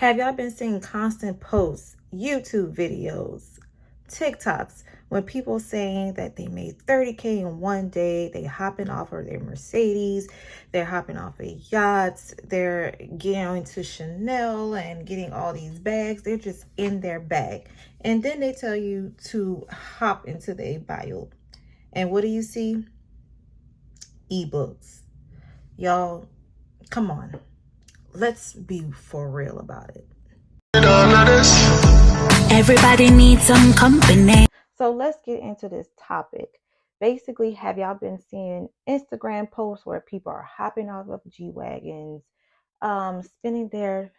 Have y'all been seeing constant posts, YouTube videos, TikToks, when people saying that they made 30K in one day, they hopping off of their Mercedes, they're hopping off of yachts, they're getting to Chanel and getting all these bags, they're just in their bag. And then they tell you to hop into their bio. And what do you see? Ebooks. Y'all, come on. Let's be for real about it. Everybody needs some company. So let's get into this topic. Basically, have y'all been seeing Instagram posts where people are hopping off of G-Wagons, spending their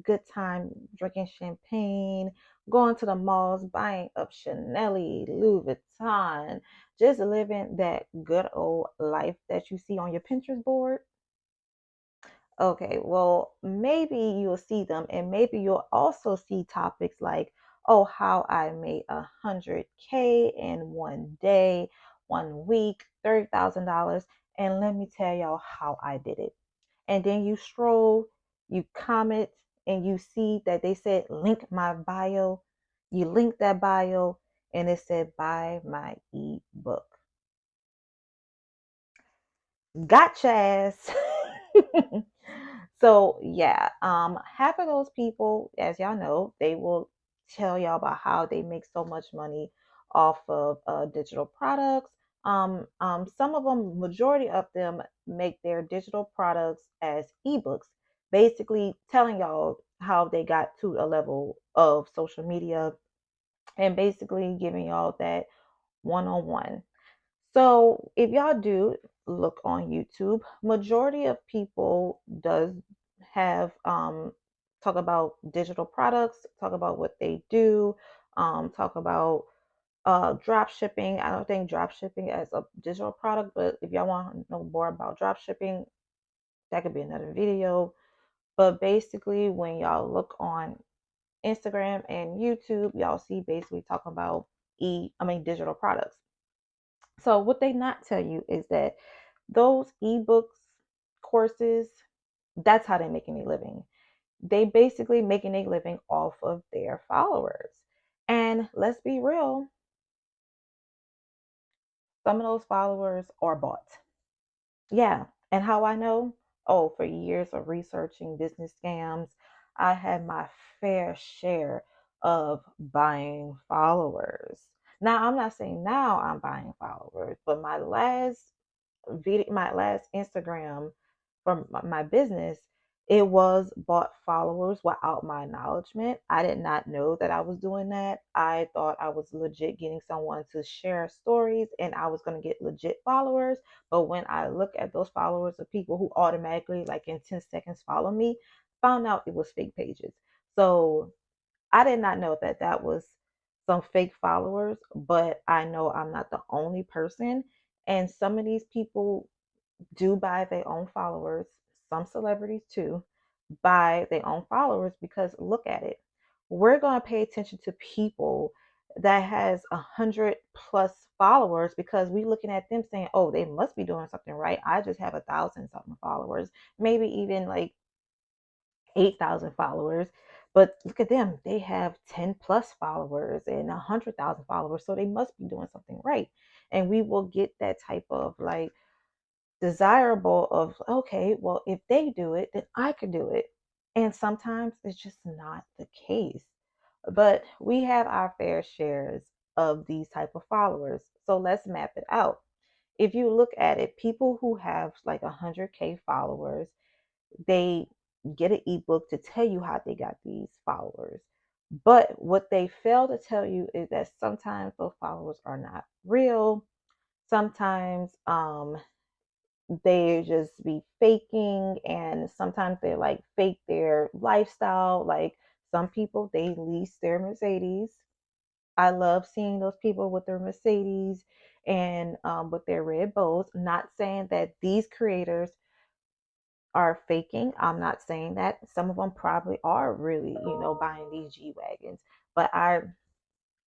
good time drinking champagne, going to the malls, buying up Chanel, Louis Vuitton, just living that good old life that you see on your Pinterest board? Okay, well, maybe you'll see them, and maybe you'll also see topics like, oh, how I made 100K in one day, 1 week, $30,000, and let me tell y'all how I did it. And then you stroll, you comment, and you see that they said link my bio. You link that bio, and it said buy my ebook. Gotcha ass. So yeah, half of those people, as y'all know, they will tell y'all about how they make so much money off of digital products. Some of them, majority of them, make their digital products as ebooks, basically telling y'all how they got to a level of social media and basically giving y'all that one-on-one. So if y'all do look on YouTube, majority of people does have talk about digital products, talk about what they do, talk about drop shipping. I don't think drop shipping as a digital product, but if y'all want to know more about drop shipping, that could be another video. But basically, when y'all look on Instagram and YouTube, y'all see basically talking about digital products. So what they not tell you is that those ebooks, courses, that's how they're making a living. They basically making a living off of their followers. And let's be real, some of those followers are bought. Yeah. And how I know? Oh, for years of researching business scams, I had my fair share of buying followers. Now, I'm not saying now I'm buying followers, but my last Instagram from my business, it was bought followers without my acknowledgement. I did not know that I was doing that. I thought I was legit getting someone to share stories and I was going to get legit followers. But when I look at those followers of people who automatically, like in 10 seconds, follow me, found out it was fake pages. So I did not know that that was some fake followers, but I know I'm not the only person. And some of these people do buy their own followers, some celebrities too, buy their own followers because look at it. We're going to pay attention to people that has 100+ followers because we looking at them saying, oh, they must be doing something right. I just have 1,000 something followers, maybe even like 8,000 followers. But look at them, they have 10+ followers and 100,000 followers. So they must be doing something right. And we will get that type of like desirable of, okay, well, if they do it, then I could do it. And sometimes it's just not the case. But we have our fair shares of these type of followers. So let's map it out. If you look at it, people who have like 100K followers, they get an ebook to tell you how they got these followers. But what they fail to tell you is that sometimes those followers are not real. Sometimes they just be faking, and sometimes they like fake their lifestyle. Like some people, they lease their Mercedes. I love seeing those people with their Mercedes and with their red bows. Not saying that these creators are faking. I'm not saying that. Some of them probably are really, buying these G wagons, but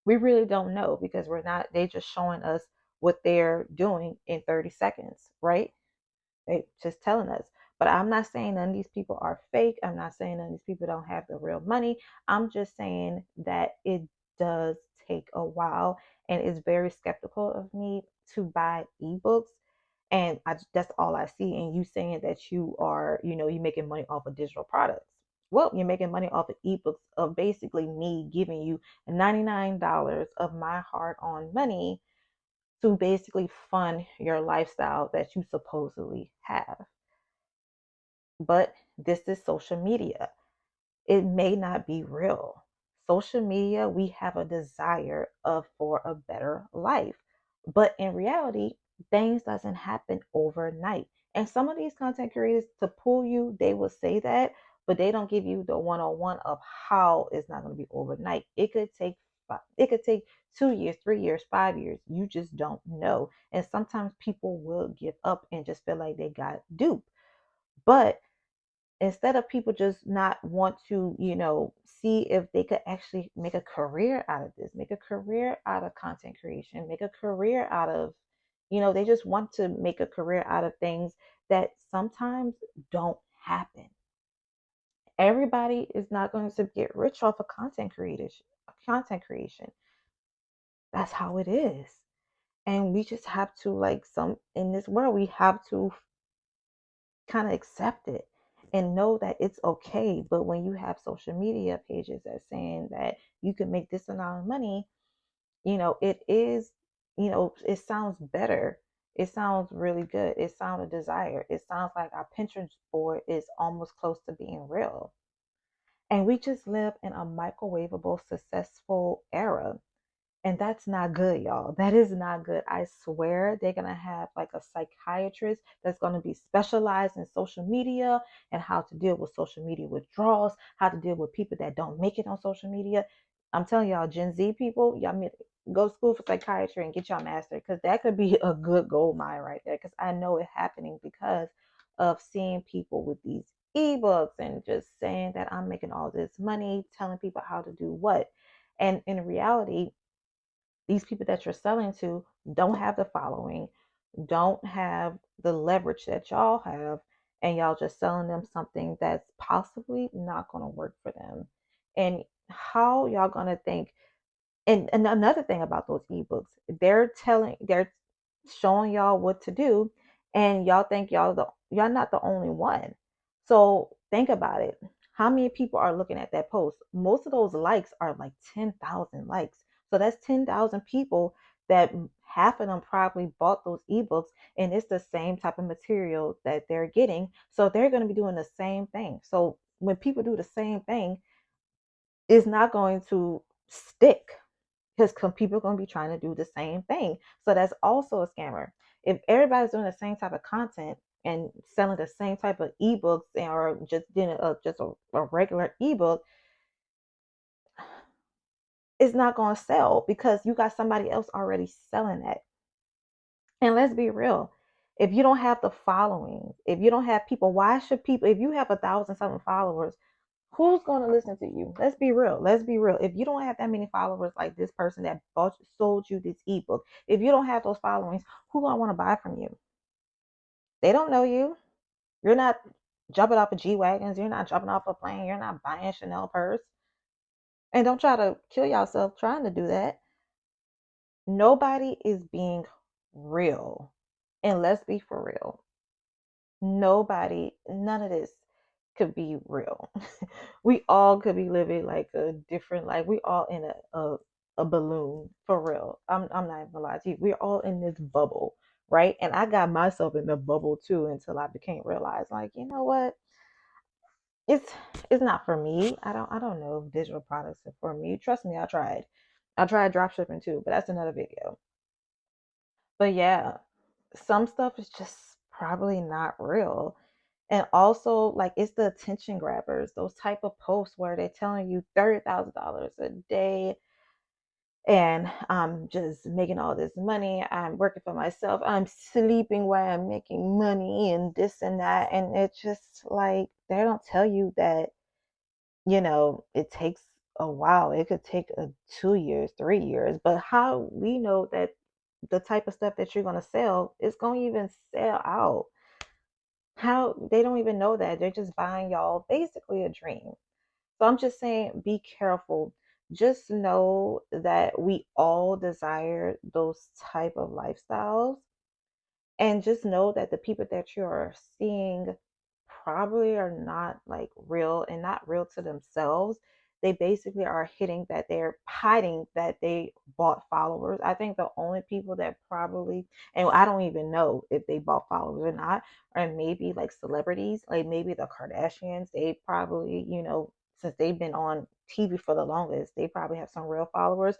we really don't know because we're not. They just showing us what they're doing in 30 seconds, right? They just telling us. But I'm not saying none of these people are fake. I'm not saying none of these people don't have the real money. I'm just saying that it does take a while, and it's very skeptical of me to buy ebooks. And that's all I see. And you saying that you are, you're making money off of digital products. Well, you're making money off of ebooks of basically me giving you $99 of my hard earned money to basically fund your lifestyle that you supposedly have. But this is social media. It may not be real. Social media, we have a desire of for a better life. But in reality, things doesn't happen overnight. And some of these content creators to pull you, they will say that, but they don't give you the one-on-one of how it's not going to be overnight. It could take 2 years, 3 years, 5 years. You just don't know. And sometimes people will give up and just feel like they got duped. But instead of people just not want to, see if they could actually make a career out of this, make a career out of content creation, make a career out of, they just want to make a career out of things that sometimes don't happen. Everybody is not going to get rich off of content creation. That's how it is. And we just have to, like, some in this world, we have to kind of accept it and know that it's okay. But when you have social media pages that saying that you can make this amount of money, it is, it sounds better. It sounds really good. It sounds a desire. It sounds like our Pinterest board is almost close to being real. And we just live in a microwavable, successful era. And that's not good, y'all. That is not good. I swear they're going to have like a psychiatrist that's going to be specialized in social media and how to deal with social media withdrawals, how to deal with people that don't make it on social media. I'm telling y'all, Gen Z people, y'all go to school for psychiatry and get y'all master, because that could be a good gold mine right there. Because I know it happening because of seeing people with these ebooks and just saying that I'm making all this money, telling people how to do what. And in reality, these people that you're selling to don't have the following, don't have the leverage that y'all have, and y'all just selling them something that's possibly not going to work for them. And how y'all going to think? And another thing about those ebooks, they're showing y'all what to do, and y'all think y'all not the only one. So think about it. How many people are looking at that post? Most of those likes are like 10,000 likes. So that's 10,000 people that half of them probably bought those ebooks, and it's the same type of material that they're getting. So they're going to be doing the same thing. So when people do the same thing, it's not going to stick, because people are going to be trying to do the same thing. So that's also a scammer. If everybody's doing the same type of content and selling the same type of ebooks, or just doing a regular ebook, it's not going to sell because you got somebody else already selling that. And let's be real. If you don't have the following, if you don't have people, why should people, if you have 1,000 something followers, who's going to listen to you? Let's be real. Let's be real. If you don't have that many followers like this person that sold you this ebook, if you don't have those followings, who going to want to buy from you? They don't know you. You're not jumping off of G wagons. You're not jumping off a plane. You're not buying a Chanel purse. And don't try to kill yourself trying to do that. Nobody is being real. And let's be for real. None of this could be real. We all could be living like a different life. We all in a balloon for real. I'm not even gonna lie to you. We're all in this bubble, right? And I got myself in the bubble too until I became realize, like, you know what? It's it's not for me. I don't know if digital products are for me. Trust me, I tried. I tried drop shipping too, but that's another video. But yeah, some stuff is just probably not real. And also, like, it's the attention grabbers, those type of posts where they're telling you $30,000 a day, and I'm just making all this money. I'm working for myself. I'm sleeping while I'm making money, and this and that. And it's just like they don't tell you that, it takes a while. It could take 2 years, 3 years. But how we know that the type of stuff that you're going to sell is going to even sell out? How they don't even know that. They're just buying y'all basically a dream. So I'm just saying, be careful. Just know that we all desire those type of lifestyles, and just know that the people that you're seeing probably are not like real, and not real to themselves. They basically are hitting that they're hiding that they bought followers. I think the only people that probably, and I don't even know if they bought followers or not, are maybe like celebrities, like maybe the Kardashians. They probably, since they've been on TV for the longest, they probably have some real followers.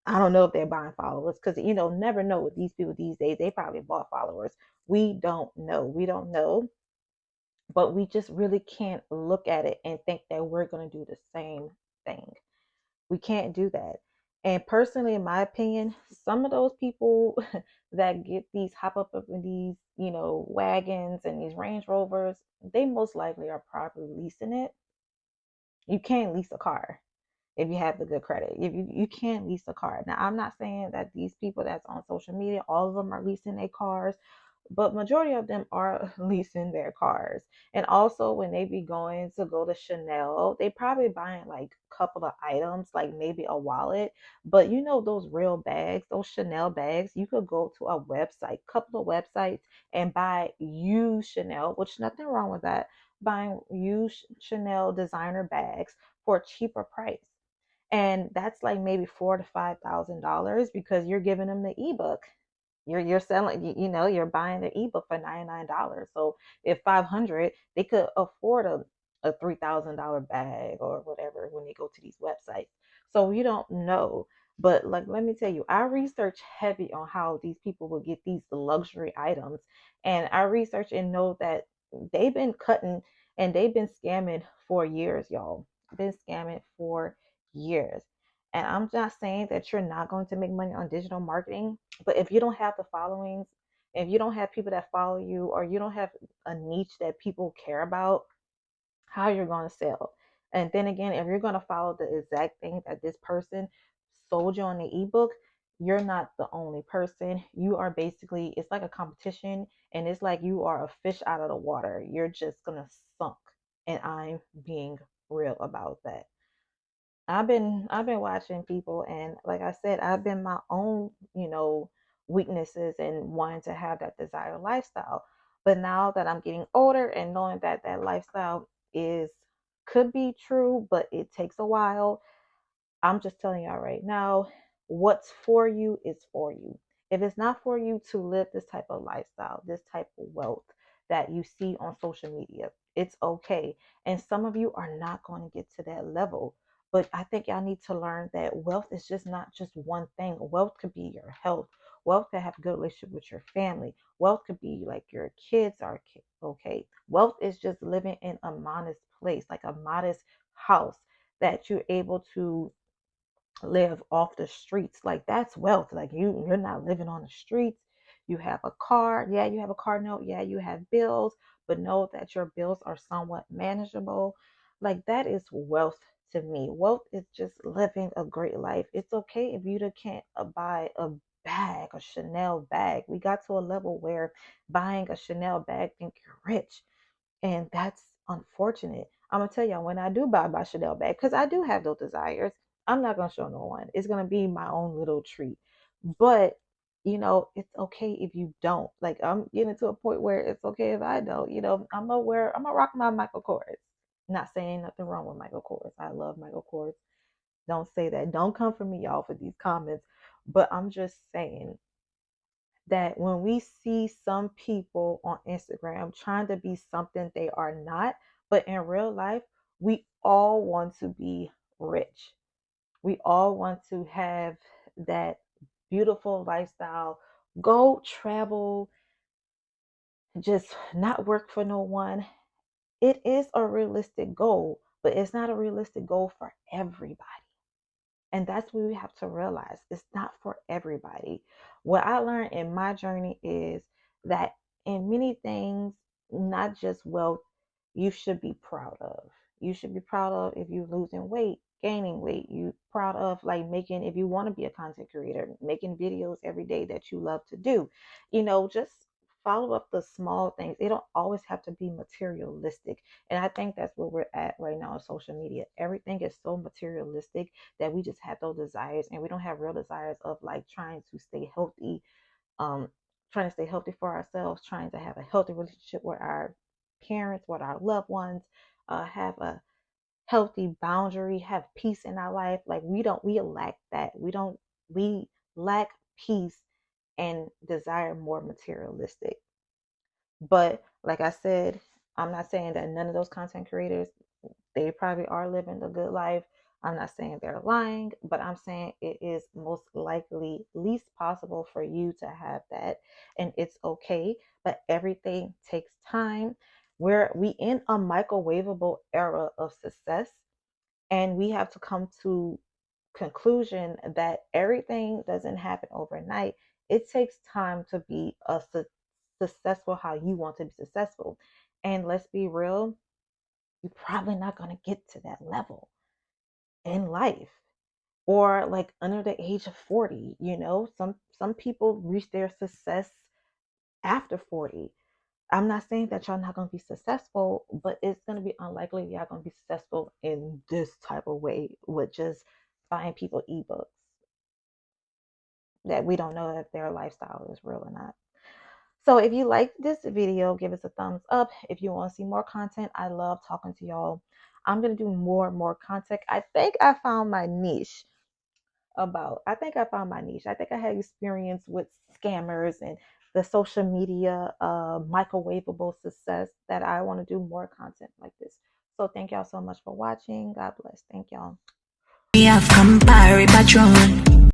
I don't know if they're buying followers, because never know with these people these days. They probably bought followers. We don't know. We don't know, but we just really can't look at it and think that we're going to do the same thing. We can't do that. And personally, in my opinion, some of those people that get these hop up in these, wagons and these Range Rovers, they most likely are probably leasing it. You can't lease a car if you have the good credit. If you can't lease a car. Now, I'm not saying that these people that's on social media, all of them are leasing their cars, but majority of them are leasing their cars. And also when they be going to go to Chanel, they probably buying like a couple of items, like maybe a wallet. But those real bags, those Chanel bags, you could go to a website, couple of websites, and buy used Chanel, which nothing wrong with that. Buying used Chanel designer bags for a cheaper price. And that's like maybe $4,000 to $5,000, because you're giving them the ebook. You're selling, you're buying the ebook for $99. So if 500, they could afford a $3,000 bag or whatever when they go to these websites. So you don't know. But like, let me tell you, I research heavy on how these people will get these luxury items. And I research and know that they've been cutting and they've been scamming for years, y'all. Been scamming for years. And I'm not saying that you're not going to make money on digital marketing, but if you don't have the followings, if you don't have people that follow you, or you don't have a niche that people care about, how you're going to sell. And then again, if you're going to follow the exact thing that this person sold you on the ebook, you're not the only person. You are basically, it's like a competition, and it's like you are a fish out of the water. You're just going to sunk. And I'm being real about that. I've been watching people, and like I said, I've been my own, weaknesses and wanting to have that desired lifestyle. But now that I'm getting older and knowing that that lifestyle is could be true, but it takes a while, I'm just telling y'all right now, what's for you is for you. If it's not for you to live this type of lifestyle, this type of wealth that you see on social media, it's okay. And some of you are not going to get to that level. But I think y'all need to learn that wealth is just not just one thing. Wealth could be your health. Wealth could have a good relationship with your family. Wealth could be like your kids are okay. Wealth is just living in a modest place, like a modest house that you're able to live off the streets. Like that's wealth. Like you're not living on the streets. You have a car. Yeah, you have a car note. Yeah, you have bills, but know that your bills are somewhat manageable. Like that is wealth to me. Wealth is just living a great life. It's okay if you can't buy a bag, a Chanel bag. We got to a level where buying a Chanel bag think you're rich, and that's unfortunate. I'm gonna tell y'all, when I do buy my Chanel bag, because I do have those desires, I'm not gonna show no one. It's gonna be my own little treat. But it's okay if you don't. Like I'm getting to a point where it's okay if I don't. I'm gonna rock my Michael Kors. Not saying nothing wrong with Michael Kors. I love Michael Kors. Don't say that. Don't come for me, y'all, for these comments. But I'm just saying that when we see some people on Instagram trying to be something they are not, but in real life, we all want to be rich. We all want to have that beautiful lifestyle, go travel, just not work for no one. It is a realistic goal, but it's not a realistic goal for everybody. And that's what we have to realize. It's not for everybody. What I learned in my journey is that in many things, not just wealth, you should be proud of. You should be proud of if you're losing weight, gaining weight. You proud of like making, if you want to be a content creator, making videos every day that you love to do. Just follow up the small things. It don't always have to be materialistic. And I think that's where we're at right now on social media. Everything is so materialistic that we just have those desires, and we don't have real desires of like trying to stay healthy, um, trying to stay healthy for ourselves, trying to have a healthy relationship with our parents, with our loved ones, have a healthy boundary, have peace in our life. Like we lack that. We lack peace and desire more materialistic. But like I said, I'm not saying that none of those content creators, they probably are living the good life. I'm not saying they're lying, but I'm saying it is most likely least possible for you to have that. And it's okay, but everything takes time. We in a microwavable era of success, and we have to come to conclusion that everything doesn't happen overnight. It takes time to be successful how you want to be successful. And let's be real, you're probably not going to get to that level in life, or like under the age of 40. Some people reach their success after 40. I'm not saying that y'all not going to be successful, but it's going to be unlikely y'all going to be successful in this type of way with just buying people ebooks that we don't know if their lifestyle is real or not. So if you like this video, give us a thumbs up. If you want to see more content, I love talking to y'all. I'm going to do more and more content. I think I found my niche. I think I had experience with scammers and the social media microwavable success that I want to do more content like this. So thank y'all so much for watching. God bless. Thank y'all. Me have Campari Patron.